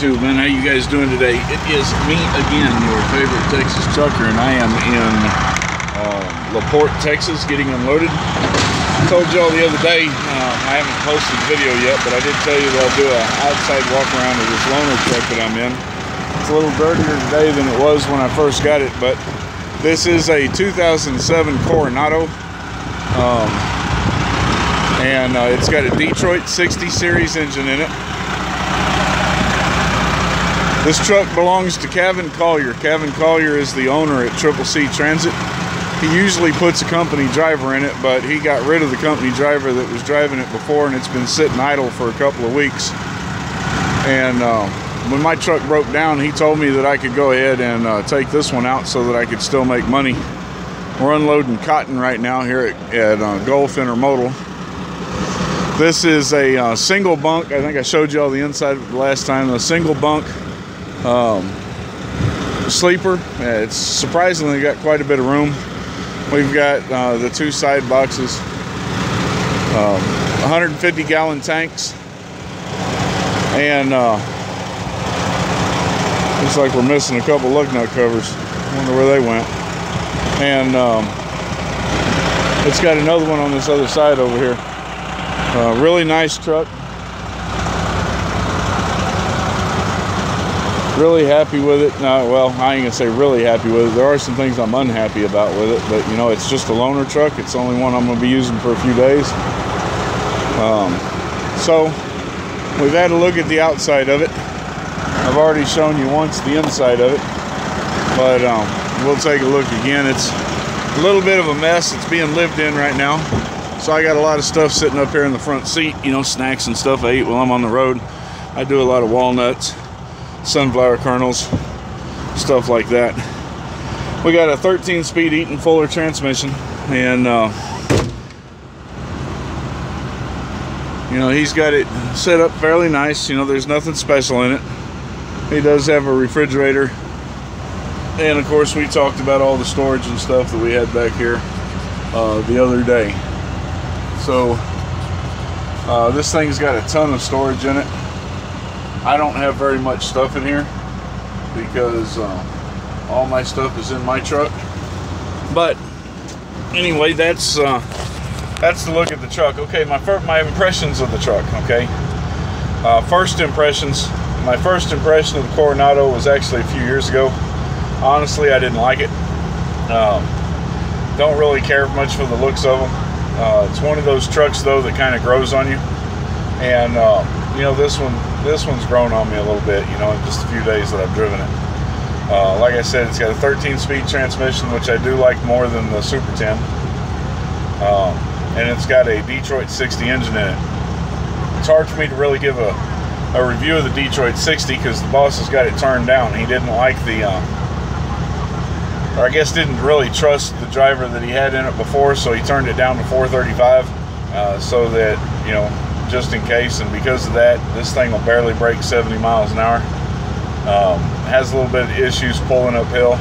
YouTube, man. How you guys doing today? It is me again, your favorite Texas trucker, and I am in LaPorte, Texas, getting unloaded. I told y'all the other day, I haven't posted the video yet, but I did tell you that I'll do an outside walk around of this loaner truck that I'm in. It's a little dirtier today than it was when I first got it, but this is a 2007 Coronado. And it's got a Detroit 60 series engine in it. This truck belongs to Kevin Collier. Kevin Collier is the owner at C Transit. He usually puts a company driver in it, but he got rid of the company driver that was driving it before, and it's been sitting idle for a couple of weeks. And when my truck broke down, he told me that I could go ahead and take this one out so that I could still make money. We're unloading cotton right now here at Gulf Intermodal. This is a single bunk. I think I showed you all the inside of it the last time. A single bunk sleeper. It's surprisingly got quite a bit of room. We've got the two side boxes, 150 gallon tanks, and looks like we're missing a couple lug nut covers. I wonder where they went. And it's got another one on this other side over here. Really nice truck. Really happy with it. Well, I ain't gonna say really happy with it. There are some things I'm unhappy about with it, but you know, it's just a loaner truck. It's the only one I'm gonna be using for a few days. So we've had a look at the outside of it. I've already shown you once the inside of it, but we'll take a look again. It's a little bit of a mess. It's being lived in right now. So I got a lot of stuff sitting up here in the front seat, you know, snacks and stuff I eat while I'm on the road. I do a lot of walnuts, sunflower kernels, stuff like that. We got a 13-speed Eaton Fuller transmission, and you know, he's got it set up fairly nice. You know, there's nothing special in it. He does have a refrigerator, and of course we talked about all the storage and stuff that we had back here the other day. So this thing's got a ton of storage in it. I don't have very much stuff in here because all my stuff is in my truck. But anyway, that's the look at the truck. Okay, my impressions of the truck. Okay, first impressions. My first impression of the Coronado was actually a few years ago. Honestly, I didn't like it. Don't really care much for the looks of them. It's one of those trucks though that kind of grows on you, and you know, this one's grown on me a little bit, you know, in just a few days that I've driven it. Like I said, it's got a 13-speed transmission, which I do like more than the Super 10, and it's got a Detroit 60 engine in it. It's hard for me to really give a review of the Detroit 60 because the boss has got it turned down. He didn't like the or I guess didn't really trust the driver that he had in it before, so he turned it down to 435 so that, you know, just in case. And because of that, this thing will barely break 70 miles an hour. Has a little bit of issues pulling uphill,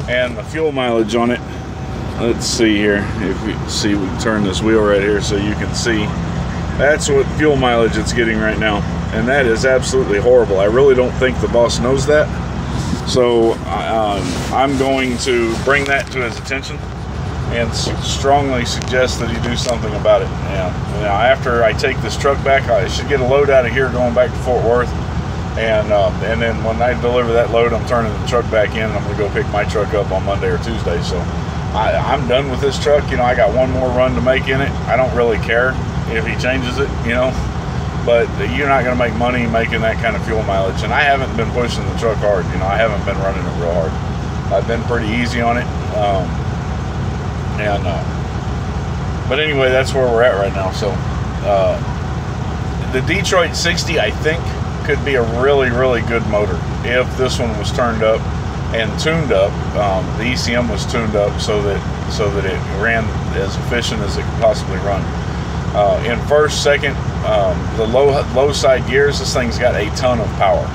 and the fuel mileage on it, let's see here, if we see, we can turn this wheel right here so you can see. That's what fuel mileage it's getting right now, and that is absolutely horrible. I really don't think the boss knows that. So I'm going to bring that to his attention and strongly suggest that he do something about it. Now, after I take this truck back, I should get a load out of here going back to Fort Worth, and then when I deliver that load, I'm turning the truck back in, and I'm going to go pick my truck up on Monday or Tuesday. So I'm done with this truck. You know, I got one more run to make in it. I don't really care if he changes it, you know. But you're not going to make money making that kind of fuel mileage. And I haven't been pushing the truck hard. You know, I haven't been running it real hard. I've been pretty easy on it. But anyway, that's where we're at right now. So the Detroit 60, I think, could be a really, really good motor if this one was turned up and tuned up. The ECM was tuned up so that it ran as efficient as it could possibly run. In first, second, the low side gears, this thing's got a ton of power.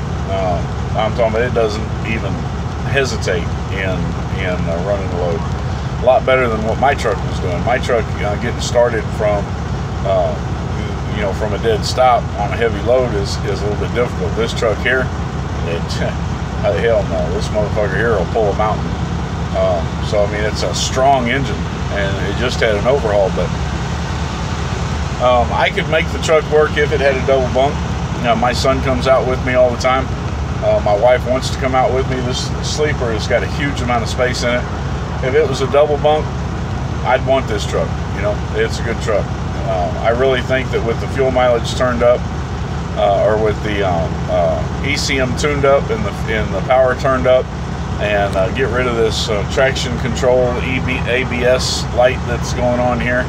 I'm talking about it doesn't even hesitate in running the load. A lot better than what my truck was doing. My truck, getting started from you know, from a dead stop on a heavy load is a little bit difficult. This truck here, hell no, this motherfucker here will pull a mountain. So I mean, it's a strong engine, and it just had an overhaul, but I could make the truck work if it had a double bunk. You know, my son comes out with me all the time. My wife wants to come out with me. This sleeper has got a huge amount of space in it. If it was a double bunk, I'd want this truck. You know, it's a good truck. I really think that with the fuel mileage turned up, or with the ECM tuned up and the power turned up, and get rid of this traction control ABS light that's going on here,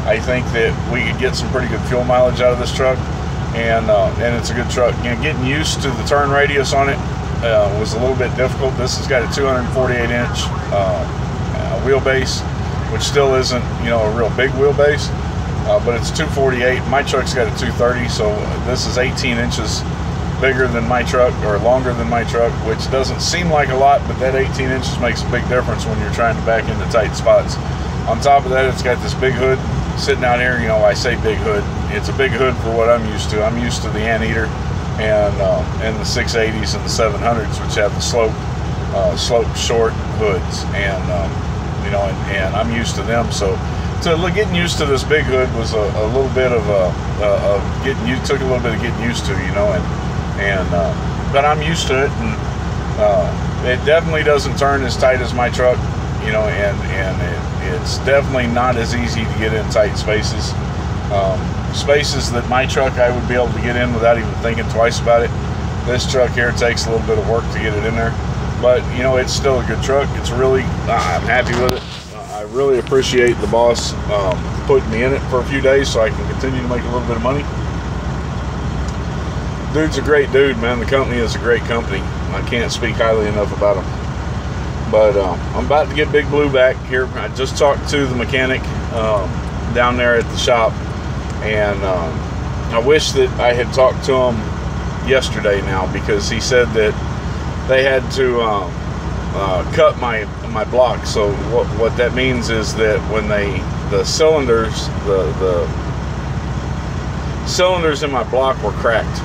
I think that we could get some pretty good fuel mileage out of this truck, and it's a good truck. You know, getting used to the turn radius on it was a little bit difficult. This has got a 248-inch wheelbase, which still isn't, you know, a real big wheelbase, but it's 248. My truck's got a 230, so this is 18 inches bigger than my truck, or longer than my truck, which doesn't seem like a lot, but that 18 inches makes a big difference when you're trying to back into tight spots. On top of that, it's got this big hood sitting out here. You know, I say big hood. It's a big hood for what I'm used to. I'm used to the Anteater and the 680s and the 700s, which have the sloped short hoods, and you know, and I'm used to them. So getting used to this big hood was a little bit of getting used. Took a little bit of getting used to, you know, but I'm used to it, and it definitely doesn't turn as tight as my truck, you know, and it's definitely not as easy to get in tight spaces. Spaces that my truck I would be able to get in without even thinking twice about it. This truck here takes a little bit of work to get it in there, but you know, it's still a good truck. It's really, I'm happy with it. I really appreciate the boss putting me in it for a few days so I can continue to make a little bit of money. Dude's a great dude, man. The company is a great company. I can't speak highly enough about them. But I'm about to get Big Blue back here. I just talked to the mechanic down there at the shop, and I wish that I had talked to him yesterday now, because he said that they had to cut my block. So what that means is that when the cylinders in my block were cracked,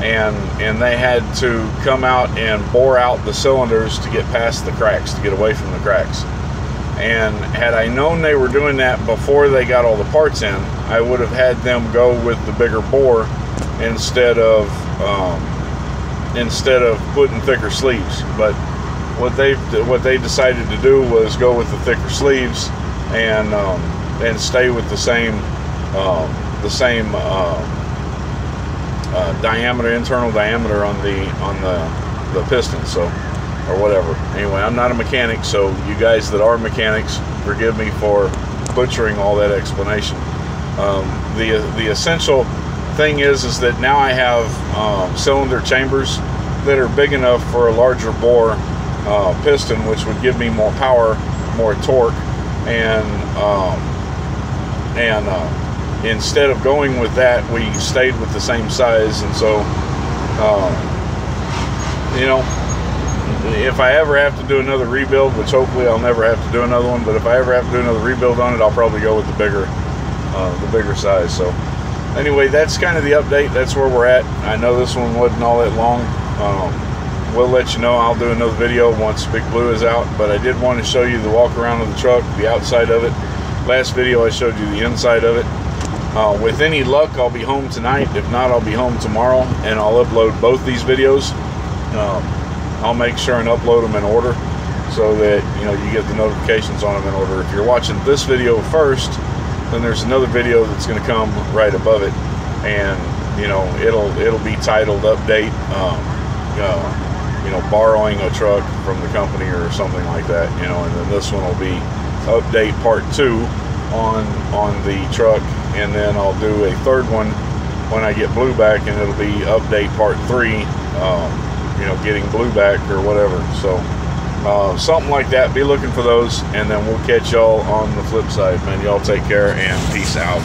and they had to come out and bore out the cylinders to get past the cracks, to get away from the cracks. And had I known they were doing that before they got all the parts in, I would have had them go with the bigger bore instead of putting thicker sleeves. But what they decided to do was go with the thicker sleeves and stay with the same internal diameter on the piston, so, or whatever. Anyway, I'm not a mechanic, so you guys that are mechanics, forgive me for butchering all that explanation. The essential thing is that now I have cylinder chambers that are big enough for a larger bore piston, which would give me more power, more torque, and instead of going with that, we stayed with the same size. And so you know, if I ever have to do another rebuild, which hopefully I'll never have to do another one, but if I ever have to do another rebuild on it, I'll probably go with the bigger size. So anyway, that's kind of the update. That's where we're at. I know this one wasn't all that long. We'll let you know. I'll do another video once Big Blue is out, but I did want to show you the walk around of the truck, the outside of it. Last video I showed you the inside of it. With any luck, I'll be home tonight. If not, I'll be home tomorrow, and I'll upload both these videos. I'll make sure and upload them in order so that, you know, you get the notifications on them in order. If you're watching this video first, then there's another video that's going to come right above it, and you know, it'll be titled update, you know, borrowing a truck from the company or something like that, you know. And then this one will be update part 2 on the truck, and then I'll do a third one when I get Blue back, and it'll be update part 3, you know, getting Blue back or whatever. So something like that. Be looking for those, and then we'll catch y'all on the flip side, man. Y'all take care and peace out.